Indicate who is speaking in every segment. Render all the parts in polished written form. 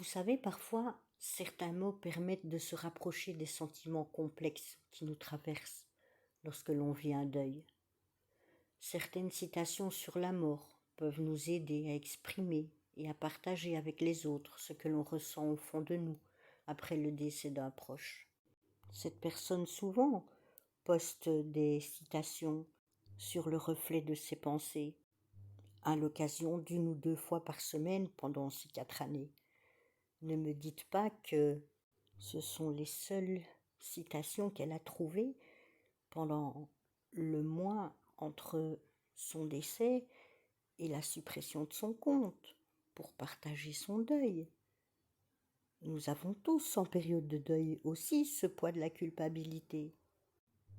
Speaker 1: Vous savez, parfois, certains mots permettent de se rapprocher des sentiments complexes qui nous traversent lorsque l'on vit un deuil. Certaines citations sur la mort peuvent nous aider à exprimer et à partager avec les autres ce que l'on ressent au fond de nous après le décès d'un proche. Cette personne souvent poste des citations sur le reflet de ses pensées, à l'occasion d'une ou deux fois par semaine pendant ces 4 années. Ne me dites pas que ce sont les seules citations qu'elle a trouvées pendant le mois entre son décès et la suppression de son compte pour partager son deuil. Nous avons tous en période de deuil aussi ce poids de la culpabilité.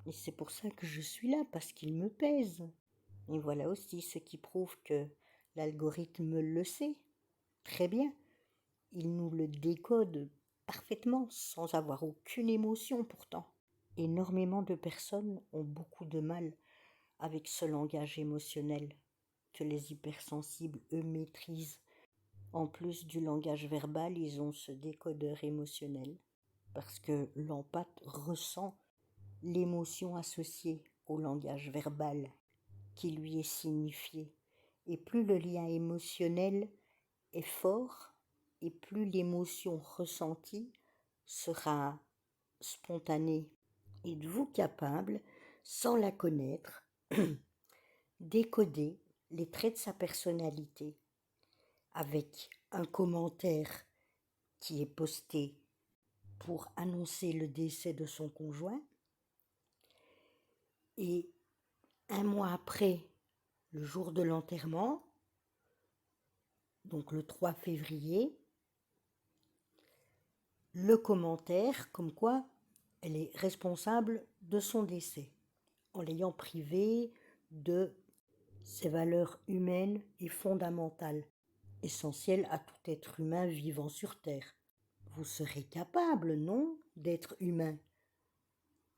Speaker 1: Et c'est pour ça que je suis là, parce qu'il me pèse. Et voilà aussi ce qui prouve que l'algorithme le sait très bien. Il nous le décode parfaitement, sans avoir aucune émotion pourtant. Énormément de personnes ont beaucoup de mal avec ce langage émotionnel que les hypersensibles, eux, maîtrisent. En plus du langage verbal, ils ont ce décodeur émotionnel, parce que l'empathe ressent l'émotion associée au langage verbal qui lui est signifié. Et plus le lien émotionnel est fort, et plus l'émotion ressentie sera spontanée. Êtes-vous capable, sans la connaître, décoder les traits de sa personnalité avec un commentaire qui est posté pour annoncer le décès de son conjoint et un mois après, le jour de l'enterrement, donc le 3 février, le commentaire comme quoi elle est responsable de son décès, en l'ayant privée de ses valeurs humaines et fondamentales, essentielles à tout être humain vivant sur Terre. Vous serez capable, non, d'être humain.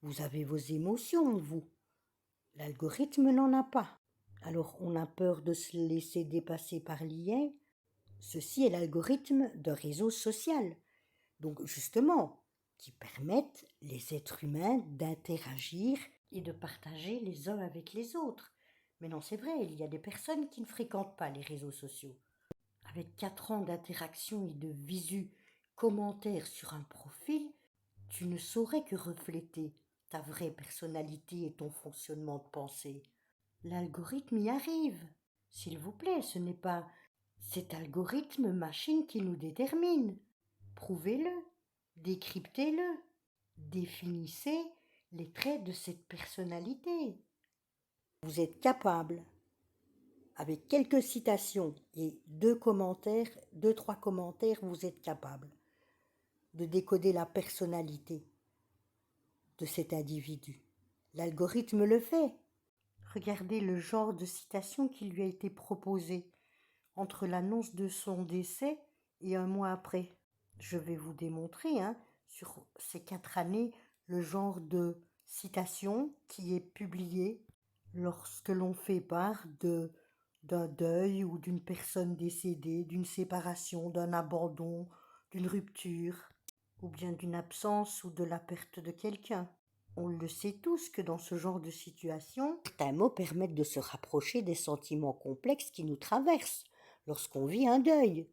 Speaker 1: Vous avez vos émotions, vous. L'algorithme n'en a pas. Alors on a peur de se laisser dépasser par l'IA. Ceci est l'algorithme d'un réseau social. Donc justement, qui permettent les êtres humains d'interagir et de partager les uns avec les autres. Mais non, c'est vrai, il y a des personnes qui ne fréquentent pas les réseaux sociaux. Avec 4 ans d'interaction et de visu commentaires sur un profil, tu ne saurais que refléter ta vraie personnalité et ton fonctionnement de pensée. L'algorithme y arrive. S'il vous plaît, ce n'est pas cet algorithme machine qui nous détermine. Prouvez-le, décryptez-le, définissez les traits de cette personnalité. Vous êtes capable, avec quelques citations et 2-3 commentaires, vous êtes capable de décoder la personnalité de cet individu. L'algorithme le fait. Regardez le genre de citation qui lui a été proposée entre l'annonce de son décès et un mois après. Je vais vous démontrer, sur ces 4 années, le genre de citation qui est publiée lorsque l'on fait part d'un deuil ou d'une personne décédée, d'une séparation, d'un abandon, d'une rupture, ou bien d'une absence ou de la perte de quelqu'un. On le sait tous que dans ce genre de situation, certains mots permettent de se rapprocher des sentiments complexes qui nous traversent lorsqu'on vit un deuil.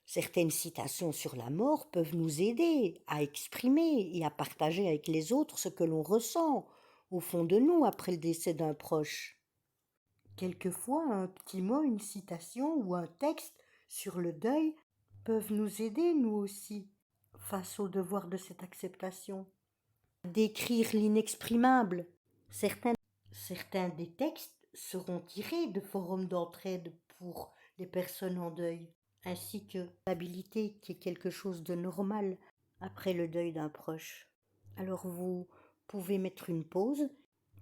Speaker 1: Certaines citations sur la mort peuvent nous aider à exprimer et à partager avec les autres ce que l'on ressent au fond de nous après le décès d'un proche. Quelquefois, un petit mot, une citation ou un texte sur le deuil peuvent nous aider, nous aussi, face au devoir de cette acceptation. D'écrire l'inexprimable. Certains des textes seront tirés de forums d'entraide pour les personnes en deuil, ainsi que l'habilité qui est quelque chose de normal après le deuil d'un proche. Alors vous pouvez mettre une pause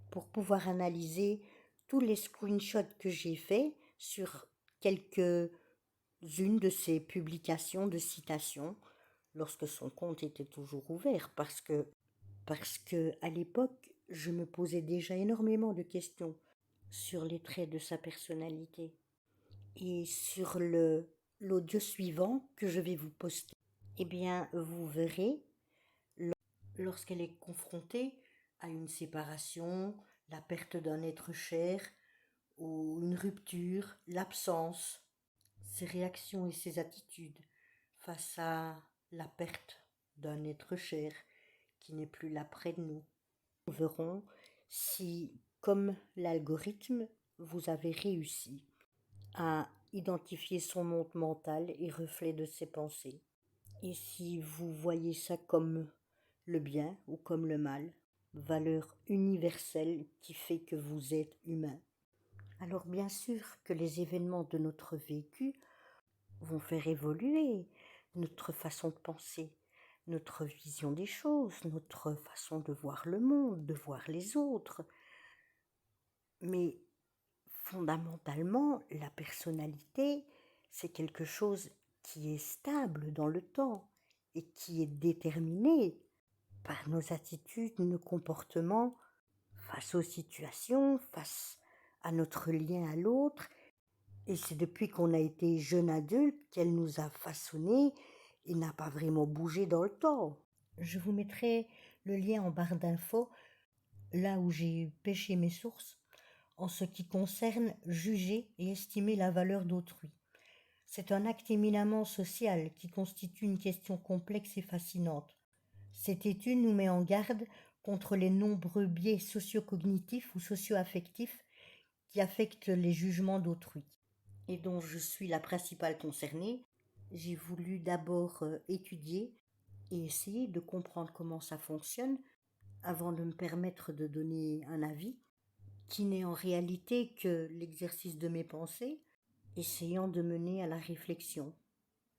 Speaker 1: pour pouvoir analyser tous les screenshots que j'ai faits sur quelques-unes de ces publications de citations lorsque son compte était toujours ouvert, parce que à l'époque, je me posais déjà énormément de questions sur les traits de sa personnalité. Et sur l'audio suivant que je vais vous poster, Eh bien, vous verrez, lorsqu'elle est confrontée à une séparation, la perte d'un être cher, ou une rupture, l'absence, ses réactions et ses attitudes face à la perte d'un être cher qui n'est plus là près de nous. Nous verrons si, comme l'algorithme, vous avez réussi à identifier son monde mental et reflet de ses pensées. Et si vous voyez ça comme le bien ou comme le mal, valeur universelle qui fait que vous êtes humain. Alors bien sûr que les événements de notre vécu vont faire évoluer notre façon de penser, notre vision des choses, notre façon de voir le monde, de voir les autres. Mais fondamentalement, la personnalité, c'est quelque chose qui est stable dans le temps et qui est déterminé par nos attitudes, nos comportements face aux situations, face à notre lien à l'autre. Et c'est depuis qu'on a été jeune adulte qu'elle nous a façonnés et n'a pas vraiment bougé dans le temps. Je vous mettrai le lien en barre d'infos, là où j'ai pêché mes sources, en ce qui concerne juger et estimer la valeur d'autrui. C'est un acte éminemment social qui constitue une question complexe et fascinante. Cette étude nous met en garde contre les nombreux biais socio-cognitifs ou socio-affectifs qui affectent les jugements d'autrui et dont je suis la principale concernée. J'ai voulu d'abord étudier et essayer de comprendre comment ça fonctionne avant de me permettre de donner un avis qui n'est en réalité que l'exercice de mes pensées, essayant de mener à la réflexion.